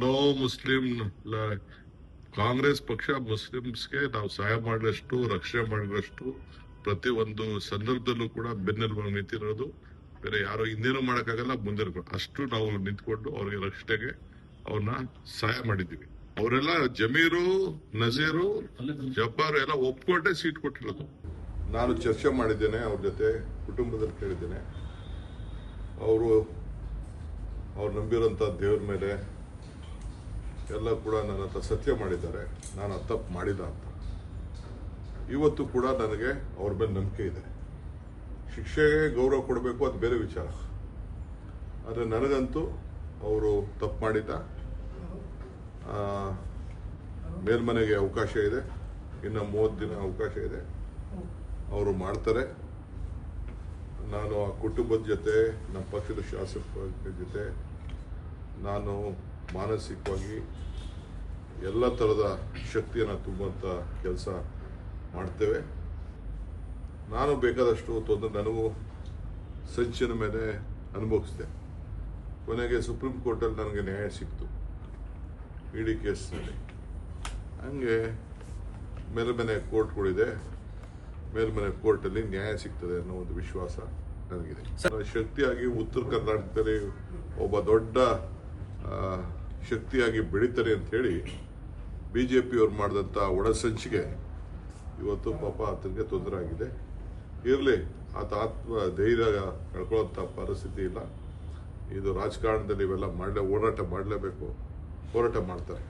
No Muslim. Congress ಪಕ್ಷ ಮುಸ್ಲಿಮ್ಸ್ಗೆ ನಾವು ಸಹಾಯ ಮಾಡಿದಷ್ಟು, ರಕ್ಷಣೆ ಮಾಡಿದಷ್ಟು ಪ್ರತಿ ಒಂದು ಸಂದರ್ಭದಲ್ಲೂ ಕೂಡ ಬೆನ್ನೆಲುಬಾಗಿ ನಿಂತಿರೋದು. ಬೇರೆ ಯಾರು ಹಿಂದೇನು ಮಾಡಕ್ಕಾಗಲ್ಲ, ಮುಂದೆ ಅಷ್ಟು ನಾವು ನಿಂತ್ಕೊಂಡು ಅವ್ರಿಗೆ ರಕ್ಷಣೆಗೆ ಅವ್ರನ್ನ ಸಹಾಯ ಮಾಡಿದೀವಿ. ಅವರೆಲ್ಲ ಜಮೀರು, ನಜೀರು, ಜಬ್ಬಾರು ಎಲ್ಲ ಒಪ್ಕೊಂಡೇ ಸೀಟ್ ಕೊಟ್ಟಿರೋದು. ನಾನು ಚರ್ಚೆ ಮಾಡಿದ್ದೇನೆ ಅವ್ರ ಜೊತೆ, ಕುಟುಂಬದಲ್ಲಿ ಕೇಳಿದ್ದೇನೆ. ಅವ್ರು ನಂಬಿರೋಂಥ ದೇವ್ರ ಮೇಲೆ ಎಲ್ಲ ಕೂಡ ನನ್ನ ಹತ್ರ ಸತ್ಯ ಮಾಡಿದ್ದಾರೆ, ನಾನು ತಪ್ಪು ಮಾಡಿದ ಅಂತ. ಇವತ್ತು ಕೂಡ ನನಗೆ ಅವ್ರ ಮೇಲೆ ನಂಬಿಕೆ ಇದೆ. ಶಿಕ್ಷೆಗೆ ಗೌರವ ಕೊಡಬೇಕು, ಅದು ಬೇರೆ ವಿಚಾರ. ಆದರೆ ನನಗಂತೂ ಅವರು ತಪ್ಪು ಮಾಡಿದ. ಮೇಲ್ಮನೆಗೆ ಅವಕಾಶ ಇದೆ, ಇನ್ನು 30 ದಿನ ಅವಕಾಶ ಇದೆ, ಅವರು ಮಾಡ್ತಾರೆ. ನಾನು ಆ ಕುಟುಂಬದ ಜೊತೆ, ನಮ್ಮ ಪಕ್ಷದ ಶಾಸಕರ ಜೊತೆ ನಾನು ಮಾನಸಿಕವಾಗಿ ಎಲ್ಲ ಥರದ ಶಕ್ತಿಯನ್ನು ತುಂಬುವಂಥ ಕೆಲಸ ಮಾಡ್ತೇವೆ. ನಾನು ಬೇಕಾದಷ್ಟು ತೊಂದರೆ ನನಗೂ ಸಂಚಿನ ಮೇಲೆ ಅನುಭವಿಸಿದೆ. ಕೊನೆಗೆ ಸುಪ್ರೀಂ ಕೋರ್ಟಲ್ಲಿ ನನಗೆ ನ್ಯಾಯ ಸಿಕ್ತು ಇಡೀ ಕೇಸ್ನಲ್ಲಿ. ಹಂಗೆ ಮೇಲ್ಮನೆ ಕೋರ್ಟ್ಗಳಿದೆ, ಮೇಲ್ಮನೆ ಕೋರ್ಟಲ್ಲಿ ನ್ಯಾಯ ಸಿಗ್ತದೆ ಅನ್ನೋ ಒಂದು ವಿಶ್ವಾಸ ನನಗಿದೆ. ಶಕ್ತಿಯಾಗಿ ಉತ್ತರ ಕರ್ನಾಟಕದಲ್ಲಿ ಒಬ್ಬ ದೊಡ್ಡ ಶಕ್ತಿಯಾಗಿ ಬೆಳೀತಾರೆ ಅಂತ ಹೇಳಿ ಬಿಜೆಪಿಯವ್ರು ಮಾಡಿದಂಥ ಒಳಸಂಚಿಗೆ ಇವತ್ತು ಪಾಪ ಆತನಿಗೆ ತೊಂದರೆ ಆಗಿದೆ. ಇರಲಿ, ಆತ ಧೈರ್ಯ ಕಳ್ಕೊಳ್ಳೋಂಥ ಪರಿಸ್ಥಿತಿ ಇಲ್ಲ. ಇದು ರಾಜಕಾರಣದಲ್ಲಿ ಇವೆಲ್ಲ ಹೋರಾಟ ಮಾಡಲೇಬೇಕು, ಹೋರಾಟ ಮಾಡ್ತಾರೆ.